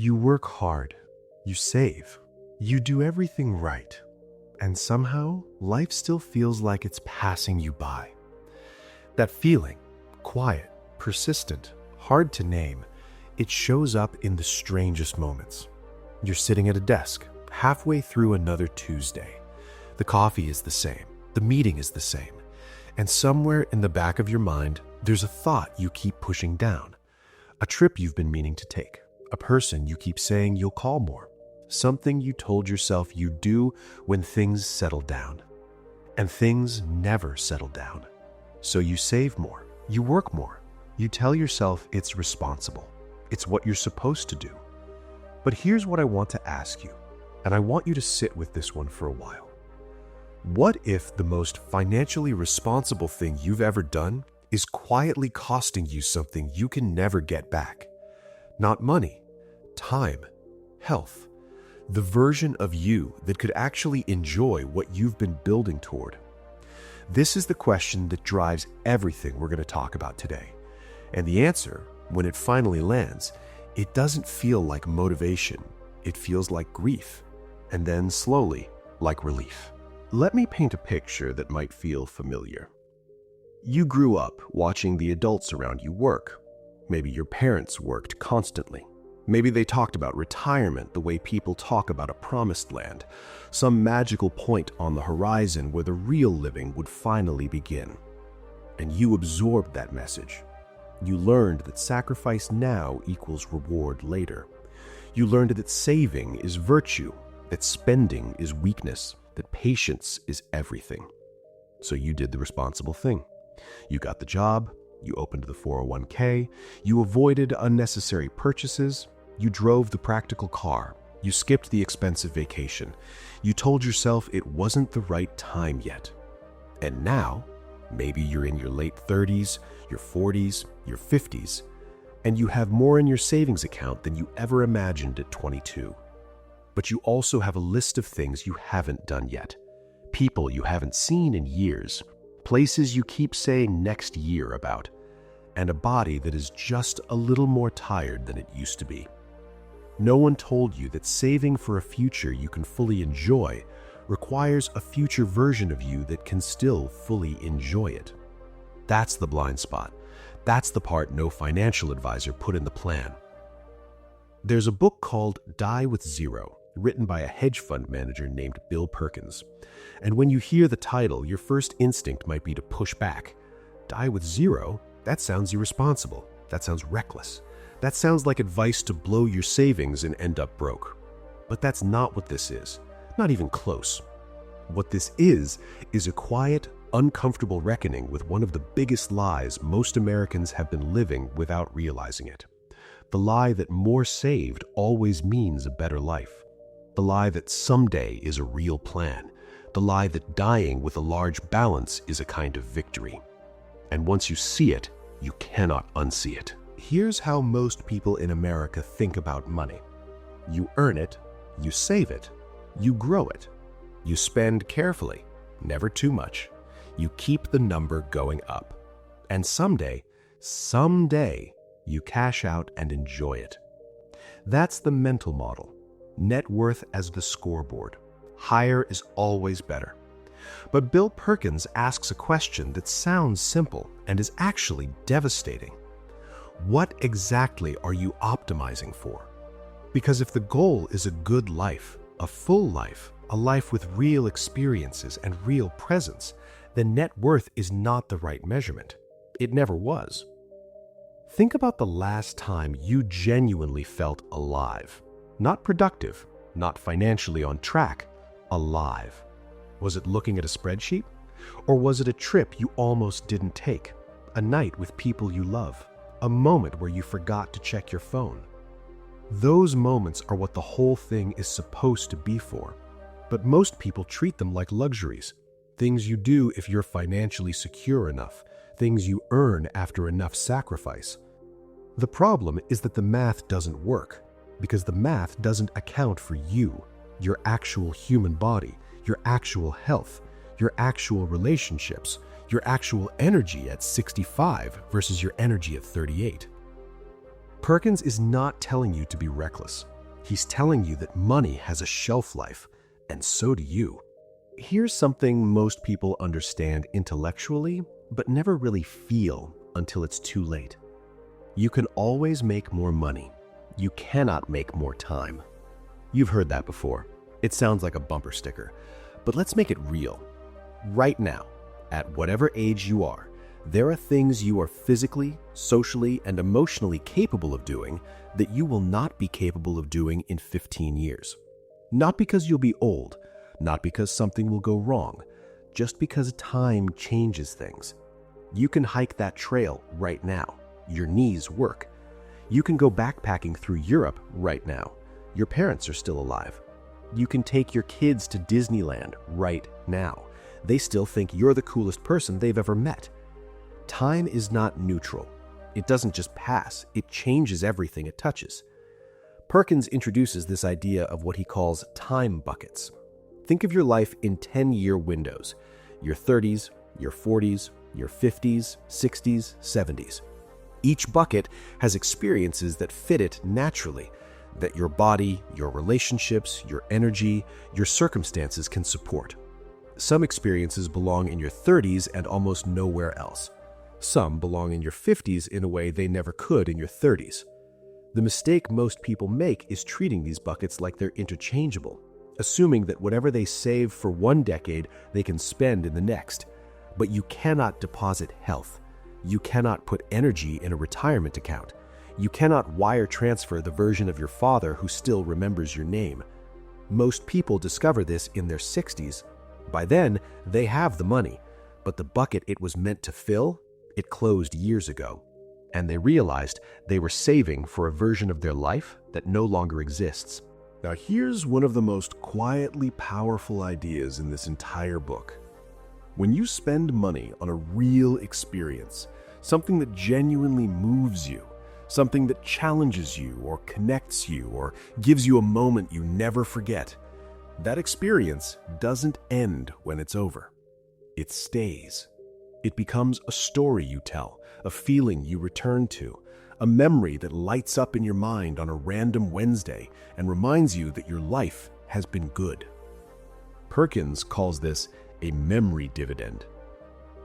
You work hard, you save, you do everything right, and somehow life still feels like it's passing you by. That feeling, quiet, persistent, hard to name, it shows up in the strangest moments. You're sitting at a desk, halfway through another Tuesday. The coffee is the same, the meeting is the same, and somewhere in the back of your mind, there's a thought you keep pushing down. A trip you've been meaning to take, a person you keep saying you'll call more, something you told yourself you'd do when things settle down. And things never settle down. So you save more, you work more, you tell yourself it's responsible, it's what you're supposed to do. But here's what I want to ask you, and I want you to sit with this one for a while. What if the most financially responsible thing you've ever done is quietly costing you something you can never get back? Not money, time, health, the version of you that could actually enjoy what you've been building toward. This is the question that drives everything we're going to talk about today. And the answer, when it finally lands, it doesn't feel like motivation. It feels like grief, and then slowly, like relief. Let me paint a picture that might feel familiar. You grew up watching the adults around you work. Maybe your parents worked constantly. Maybe they talked about retirement the way people talk about a promised land, some magical point on the horizon where the real living would finally begin. And you absorbed that message. You learned that sacrifice now equals reward later. You learned that saving is virtue, that spending is weakness, that patience is everything. So you did the responsible thing. You got the job, you opened the 401k, you avoided unnecessary purchases, you drove the practical car, you skipped the expensive vacation. You told yourself it wasn't the right time yet. And now, maybe you're in your late 30s, your 40s, your 50s, and you have more in your savings account than you ever imagined at 22. But you also have a list of things you haven't done yet, people you haven't seen in years, places you keep saying next year about, and a body that is just a little more tired than it used to be. No one told you that saving for a future you can fully enjoy requires a future version of you that can still fully enjoy it. That's the blind spot. That's the part no financial advisor put in the plan. There's a book called Die with Zero, written by a hedge fund manager named Bill Perkins. And when you hear the title, your first instinct might be to push back. Die with zero? That sounds irresponsible. That sounds reckless. That sounds like advice to blow your savings and end up broke. But that's not what this is. Not even close. What this is a quiet, uncomfortable reckoning with one of the biggest lies most Americans have been living without realizing it. The lie that more saved always means a better life. The lie that someday is a real plan. The lie that dying with a large balance is a kind of victory. And once you see it, you cannot unsee it. Here's how most people in America think about money. You earn it, you save it, you grow it. You spend carefully, never too much. You keep the number going up. And someday, you cash out and enjoy it. That's the mental model. Net worth as the scoreboard. Higher is always better. But Bill Perkins asks a question that sounds simple and is actually devastating. What exactly are you optimizing for? Because if the goal is a good life, a full life, a life with real experiences and real presence, then net worth is not the right measurement. It never was. Think about the last time you genuinely felt alive. Not productive, not financially on track, alive. Was it looking at a spreadsheet? Or was it a trip you almost didn't take? A night with people you love? A moment where you forgot to check your phone? Those moments are what the whole thing is supposed to be for. But most people treat them like luxuries. Things you do if you're financially secure enough. Things you earn after enough sacrifice. The problem is that the math doesn't work. Because the math doesn't account for you, your actual human body, your actual health, your actual relationships, your actual energy at 65 versus your energy at 38. Perkins is not telling you to be reckless. He's telling you that money has a shelf life, and so do you. Here's something most people understand intellectually, but never really feel until it's too late. You can always make more money. You cannot make more time. You've heard that before. It sounds like a bumper sticker, but let's make it real. Right now, at whatever age you are, there are things you are physically, socially, and emotionally capable of doing that you will not be capable of doing in 15 years. Not because you'll be old, not because something will go wrong, just because time changes things. You can hike that trail right now. Your knees work. You can go backpacking through Europe right now. Your parents are still alive. You can take your kids to Disneyland right now. They still think you're the coolest person they've ever met. Time is not neutral. It doesn't just pass, it changes everything it touches. Perkins introduces this idea of what he calls time buckets. Think of your life in 10-year windows. Your 30s, your 40s, your 50s, 60s, 70s. Each bucket has experiences that fit it naturally, that your body, your relationships, your energy, your circumstances can support. Some experiences belong in your 30s and almost nowhere else. Some belong in your 50s in a way they never could in your 30s. The mistake most people make is treating these buckets like they're interchangeable, assuming that whatever they save for one decade, they can spend in the next. But you cannot deposit health. You cannot put energy in a retirement account. You cannot wire transfer the version of your father who still remembers your name. Most people discover this in their 60s. By then, they have the money, but the bucket it was meant to fill, it closed years ago. And they realized they were saving for a version of their life that no longer exists. Now here's one of the most quietly powerful ideas in this entire book. When you spend money on a real experience, something that genuinely moves you, something that challenges you or connects you or gives you a moment you never forget, that experience doesn't end when it's over. It stays. It becomes a story you tell, a feeling you return to, a memory that lights up in your mind on a random Wednesday and reminds you that your life has been good. Perkins calls this a memory dividend.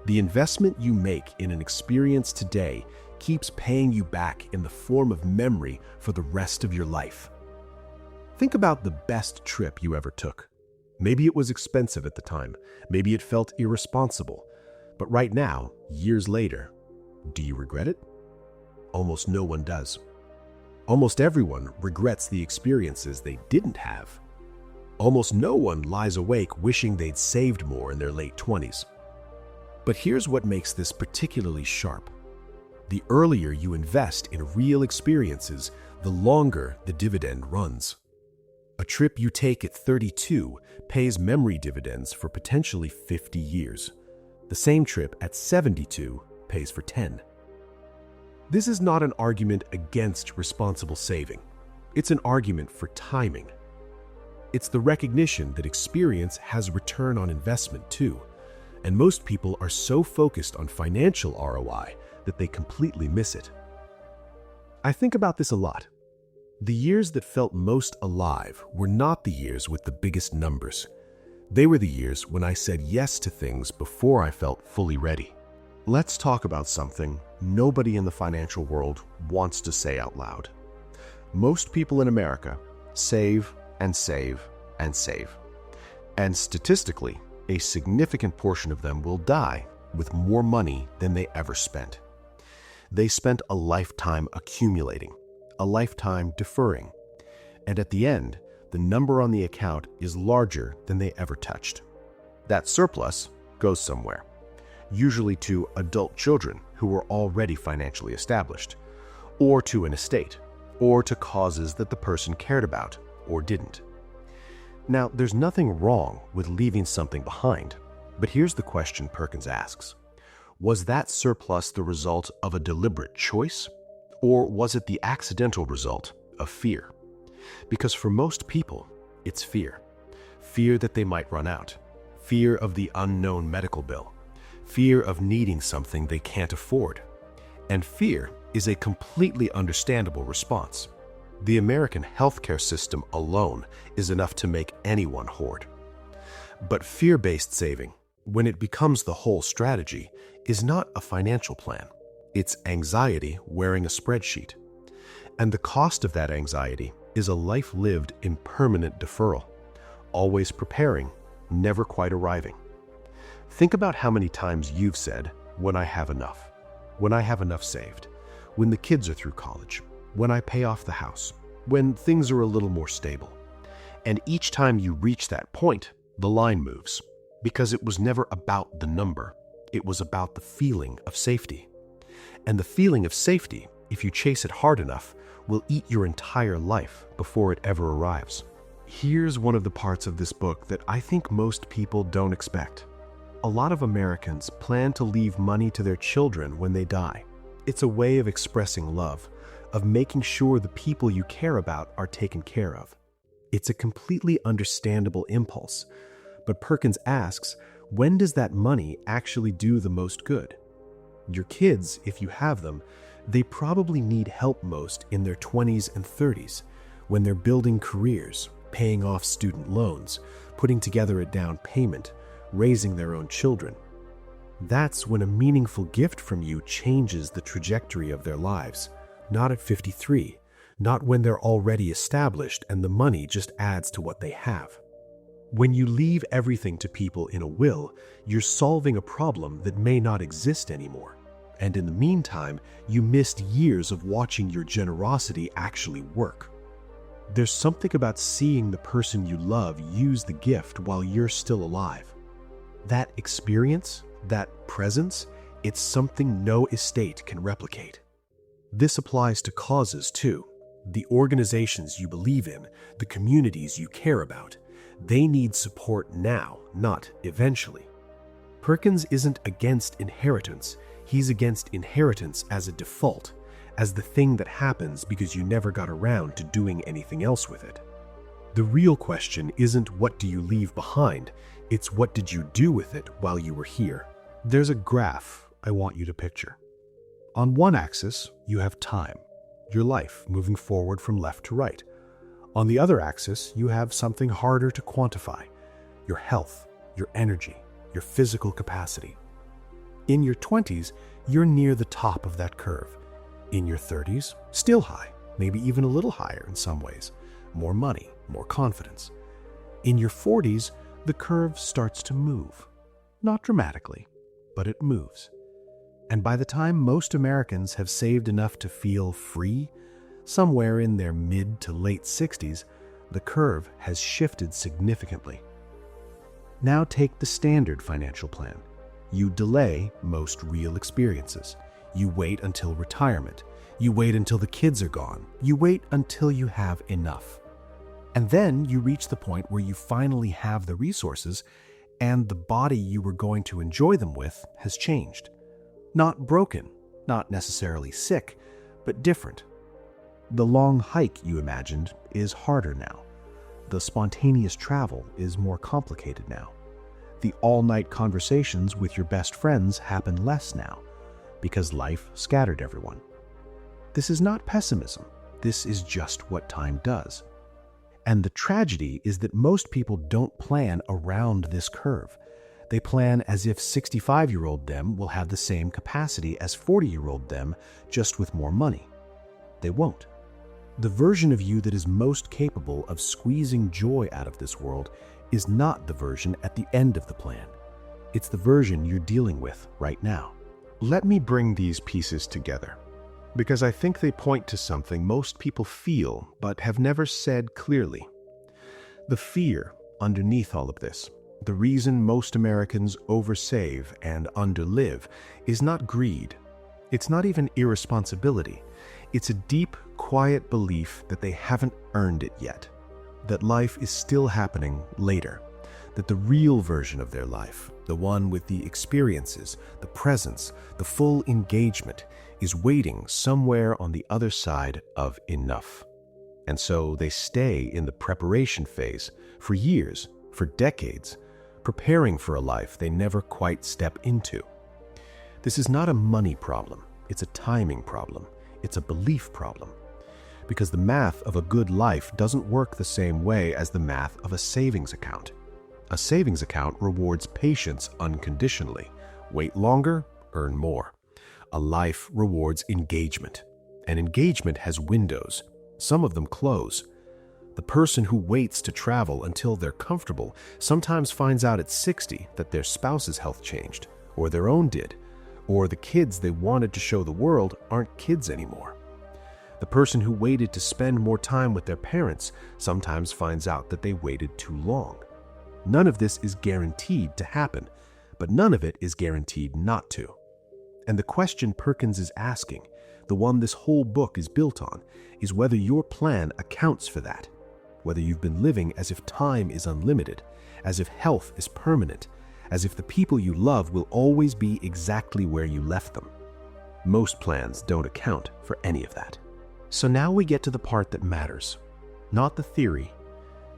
The investment you make in an experience today keeps paying you back in the form of memory for the rest of your life. Think about the best trip you ever took. Maybe it was expensive at the time. Maybe it felt irresponsible. But right now, years later, do you regret it? Almost no one does. Almost everyone regrets the experiences they didn't have. Almost no one lies awake wishing they'd saved more in their late 20s. But here's what makes this particularly sharp. The earlier you invest in real experiences, the longer the dividend runs. A trip you take at 32 pays memory dividends for potentially 50 years. The same trip at 72 pays for 10. This is not an argument against responsible saving. It's an argument for timing. It's the recognition that experience has return on investment too, and most people are so focused on financial ROI that they completely miss it. I think about this a lot. The years that felt most alive were not the years with the biggest numbers. They were the years when I said yes to things before I felt fully ready. Let's talk about something nobody in the financial world wants to say out loud. Most people in America save and save and save. And statistically, a significant portion of them will die with more money than they ever spent. They spent a lifetime accumulating, a lifetime deferring, and at the end, the number on the account is larger than they ever touched. That surplus goes somewhere, usually to adult children who were already financially established, or to an estate, or to causes that the person cared about or didn't. Now, there's nothing wrong with leaving something behind, but here's the question Perkins asks. Was that surplus the result of a deliberate choice, or was it the accidental result of fear? Because for most people, it's fear. Fear that they might run out. Fear of the unknown medical bill. Fear of needing something they can't afford. And fear is a completely understandable response. The American healthcare system alone is enough to make anyone hoard. But fear-based saving, when it becomes the whole strategy, is not a financial plan. It's anxiety wearing a spreadsheet. And the cost of that anxiety is a life lived in permanent deferral, always preparing, never quite arriving. Think about how many times you've said, "When I have enough," "when I have enough saved," "when the kids are through college," "when I pay off the house," "when things are a little more stable." And each time you reach that point, the line moves, because it was never about the number. It was about the feeling of safety. And the feeling of safety, if you chase it hard enough, will eat your entire life before it ever arrives. Here's one of the parts of this book that I think most people don't expect. A lot of Americans plan to leave money to their children when they die. It's a way of expressing love, of making sure the people you care about are taken care of. It's a completely understandable impulse. But Perkins asks, when does that money actually do the most good? Your kids, if you have them, they probably need help most in their 20s and 30s, when they're building careers, paying off student loans, putting together a down payment, raising their own children. That's when a meaningful gift from you changes the trajectory of their lives, not at 53, not when they're already established and the money just adds to what they have. When you leave everything to people in a will, you're solving a problem that may not exist anymore. And in the meantime, you missed years of watching your generosity actually work. There's something about seeing the person you love use the gift while you're still alive. That experience, that presence, it's something no estate can replicate. This applies to causes too. The organizations you believe in, the communities you care about, they need support now, not eventually. Perkins isn't against inheritance. He's against inheritance as a default, as the thing that happens because you never got around to doing anything else with it. The real question isn't what do you leave behind, it's what did you do with it while you were here. There's a graph I want you to picture. On one axis, you have time, your life moving forward from left to right. On the other axis, you have something harder to quantify, your health, your energy, your physical capacity. In your 20s, you're near the top of that curve. In your 30s, still high, maybe even a little higher in some ways. More money, more confidence. In your 40s, the curve starts to move. Not dramatically, but it moves. And by the time most Americans have saved enough to feel free, somewhere in their mid to late 60s, the curve has shifted significantly. Now take the standard financial plan. You delay most real experiences. You wait until retirement. You wait until the kids are gone. You wait until you have enough. And then you reach the point where you finally have the resources and the body you were going to enjoy them with has changed. Not broken, not necessarily sick, but different. The long hike you imagined is harder now. The spontaneous travel is more complicated now. The all-night conversations with your best friends happen less now, because life scattered everyone. This is not pessimism. This is just what time does. And the tragedy is that most people don't plan around this curve. They plan as if 65-year-old them will have the same capacity as 40-year-old them, just with more money. They won't. The version of you that is most capable of squeezing joy out of this world is not the version at the end of the plan. It's the version you're dealing with right now. Let me bring these pieces together, because I think they point to something most people feel but have never said clearly. The fear underneath all of this, the reason most Americans oversave and underlive, is not greed. It's not even irresponsibility. It's a deep, quiet belief that they haven't earned it yet, that life is still happening later, that the real version of their life, the one with the experiences, the presence, the full engagement, is waiting somewhere on the other side of enough. And so they stay in the preparation phase for years, for decades, preparing for a life they never quite step into. This is not a money problem. It's a timing problem. It's a belief problem. Because the math of a good life doesn't work the same way as the math of a savings account. A savings account rewards patience unconditionally. Wait longer, earn more. A life rewards engagement. And engagement has windows. Some of them close. The person who waits to travel until they're comfortable sometimes finds out at 60 that their spouse's health changed, or their own did, or the kids they wanted to show the world aren't kids anymore. The person who waited to spend more time with their parents sometimes finds out that they waited too long. None of this is guaranteed to happen, but none of it is guaranteed not to. And the question Perkins is asking, the one this whole book is built on, is whether your plan accounts for that. Whether you've been living as if time is unlimited, as if health is permanent, as if the people you love will always be exactly where you left them. Most plans don't account for any of that. So now we get to the part that matters. Not the theory,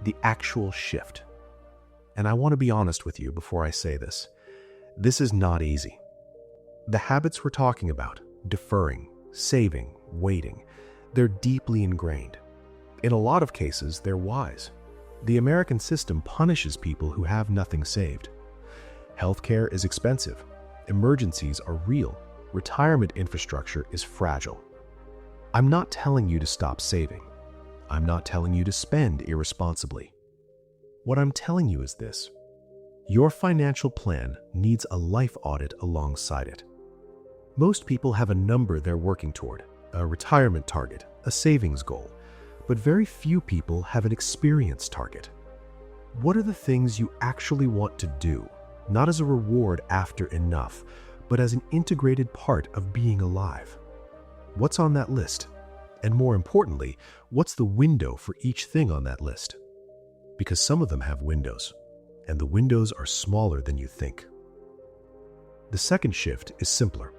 the actual shift. And I want to be honest with you before I say this. This is not easy. The habits we're talking about, deferring, saving, waiting, they're deeply ingrained. In a lot of cases, they're wise. The American system punishes people who have nothing saved. Healthcare is expensive. Emergencies are real. Retirement infrastructure is fragile. I'm not telling you to stop saving. I'm not telling you to spend irresponsibly. What I'm telling you is this. Your financial plan needs a life audit alongside it. Most people have a number they're working toward, a retirement target, a savings goal, but very few people have an experience target. What are the things you actually want to do, not as a reward after enough, but as an integrated part of being alive? What's on that list? And more importantly, what's the window for each thing on that list? Because some of them have windows, and the windows are smaller than you think. The second shift is simpler.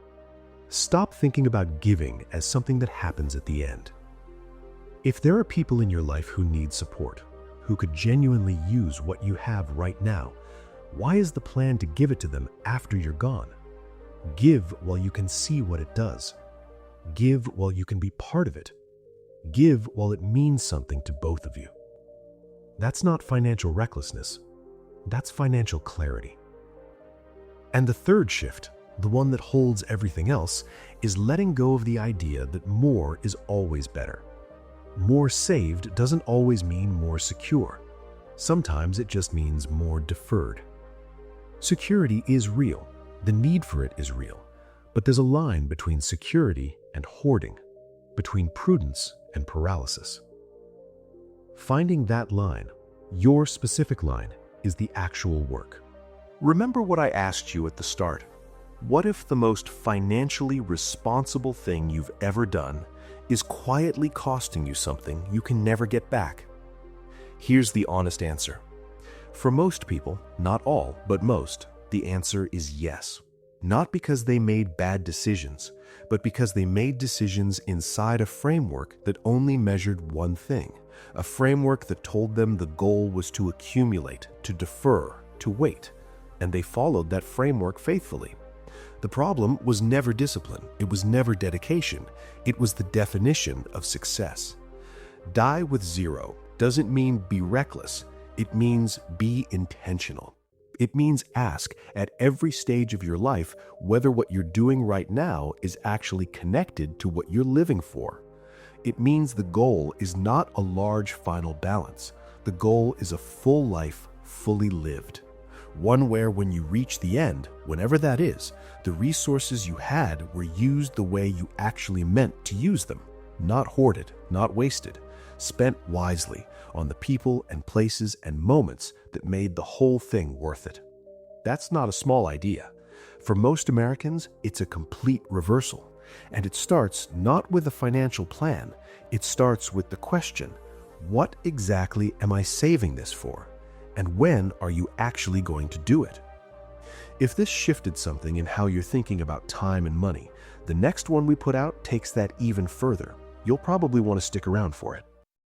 Stop thinking about giving as something that happens at the end. If there are people in your life who need support, who could genuinely use what you have right now, why is the plan to give it to them after you're gone? Give while you can see what it does. Give while you can be part of it. Give while it means something to both of you. That's not financial recklessness. That's financial clarity. And the third shift, the one that holds everything else, is letting go of the idea that more is always better. More saved doesn't always mean more secure. Sometimes it just means more deferred. Security is real. The need for it is real. But there's a line between security and hoarding, between prudence and paralysis. Finding that line, your specific line, is the actual work. Remember what I asked you at the start. What if the most financially responsible thing you've ever done is quietly costing you something you can never get back? Here's the honest answer. For most people, not all, but most, the answer is yes. Not because they made bad decisions, but because they made decisions inside a framework that only measured one thing, a framework that told them the goal was to accumulate, to defer, to wait, and they followed that framework faithfully. The problem was never discipline, it was never dedication, it was the definition of success. Die with zero doesn't mean be reckless, it means be intentional. It means ask at every stage of your life whether what you're doing right now is actually connected to what you're living for. It means the goal is not a large final balance. The goal is a full life, fully lived. One where when you reach the end, whenever that is, the resources you had were used the way you actually meant to use them. Not hoarded, not wasted. Spent wisely on the people and places and moments that made the whole thing worth it. That's not a small idea. For most Americans, it's a complete reversal. And it starts not with a financial plan. It starts with the question, what exactly am I saving this for? And when are you actually going to do it? If this shifted something in how you're thinking about time and money, the next one we put out takes that even further. You'll probably want to stick around for it.